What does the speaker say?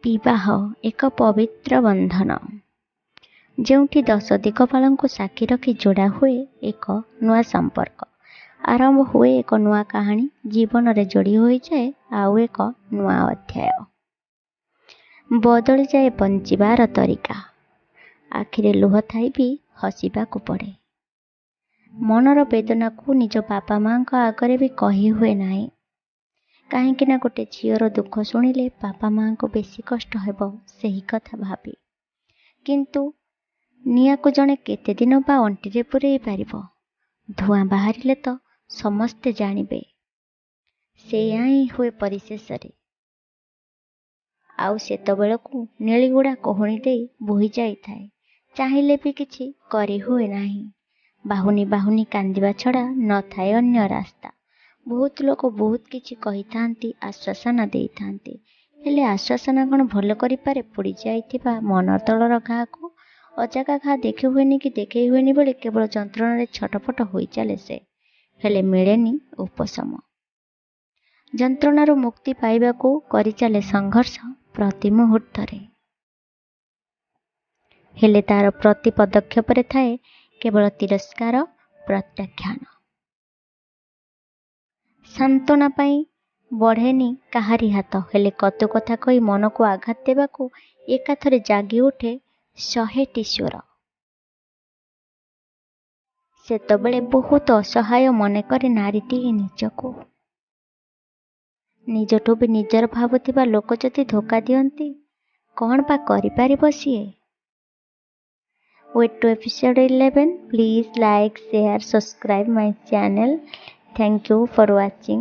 ବିବାହ ଏକ ପବିତ୍ର ବନ୍ଧନ, ଯେଉଁଠି 10 ଦିଗପାଳଙ୍କୁ ସାକ୍ଷୀ ରଖି ଯୋଡ଼ା ହୁଏ ଏକ ନୂଆ ସମ୍ପର୍କ। ଆରମ୍ଭ ହୁଏ ଏକ ନୂଆ କାହାଣୀ, ଜୀବନରେ ଯୋଡ଼ି ହୋଇଯାଏ ଆଉ ଏକ ନୂଆ ଅଧ୍ୟାୟ। ବଦଳିଯାଏ ବଞ୍ଚିବାର ତରିକା, ଆଖିରେ ଲୁହ ଥାଇ ବି ହସିବାକୁ ପଡ଼େ। ମନର ବେଦନାକୁ ନିଜ ବାପା ମାଆଙ୍କ ଆଗରେ ବି କହି ହୁଏ ନାହିଁ, କାହିଁକି ନା ଗୋଟେ ଝିଅର ଦୁଃଖ ଶୁଣିଲେ ବାପା ମାଆଙ୍କୁ ବେଶୀ କଷ୍ଟ ହେବ ସେହି କଥା ଭାବି। କିନ୍ତୁ ନିଆଁକୁ ଜଣେ କେତେ ଦିନ ବା ଅଣ୍ଟିରେ ପୂରେଇ ପାରିବ? ଧୂଆଁ ବାହାରିଲେ ତ ସମସ୍ତେ ଜାଣିବେ। ସେଇଆ ହିଁ ହୁଏ ପରିଶେଷରେ। ଆଉ ସେତେବେଳକୁ ନୀଳିଗୁଡ଼ା କୋହୁଣି ଦେଇ ବୋହି ଯାଇଥାଏ। ଚାହିଁଲେ ବି କିଛି କରିହୁଏ ନାହିଁ। ବାହୁନି ବାହୁନି କାନ୍ଦିବା ଛଡ଼ା ନଥାଏ ଅନ୍ୟ ରାସ୍ତା। ବହୁତ ଲୋକ ବହୁତ କିଛି କହିଥାନ୍ତି, ଆଶ୍ୱାସନା ଦେଇଥାନ୍ତି, ହେଲେ ଆଶ୍ୱାସନା କ'ଣ ଭଲ କରିପାରେ ପୋଡ଼ି ଯାଇଥିବା ମନ ତଳର ଘା'କୁ? ଅଜାଗା ଘା ଦେଖି ହୁଏନି କି ଦେଖେଇ ହୁଏନି ବୋଲି କେବଳ ଯନ୍ତ୍ରଣାରେ ଛଟପଟ ହୋଇ ଚାଲେ ସେ, ହେଲେ ମିଳେନି ଉପଶମ। ଯନ୍ତ୍ରଣାରୁ ମୁକ୍ତି ପାଇବାକୁ କରିଚାଲେ ସଂଘର୍ଷ ପ୍ରତି ମୁହୂର୍ତ୍ତରେ, ହେଲେ ତାର ପ୍ରତି ପଦକ୍ଷେପରେ ଥାଏ କେବଳ ତିରସ୍କାର, ପ୍ରତ୍ୟାଖ୍ୟାନ। ସାନ୍ତ୍ୱନା ପାଇଁ ବଢ଼େନି କାହାରି ହାତ, ହେଲେ କତୁ କଥା କହି ମନକୁ ଆଘାତ ଦେବାକୁ ଏକାଥରେ ଜାଗି ଉଠେ 100ଟି ସ୍ୱର। ସେତେବେଳେ ବହୁତ ଅସହାୟ ମନେକରେ ନାରୀଟିଏ ନିଜକୁ। ନିଜଠୁ ବି ନିଜର ଭାବୁଥିବା ଲୋକ ଯଦି ଧୋକା ଦିଅନ୍ତି, କ'ଣ ବା କରିପାରିବ ସିଏ? Wait to episode 11. Please like, share, subscribe my channel. Thank you for watching.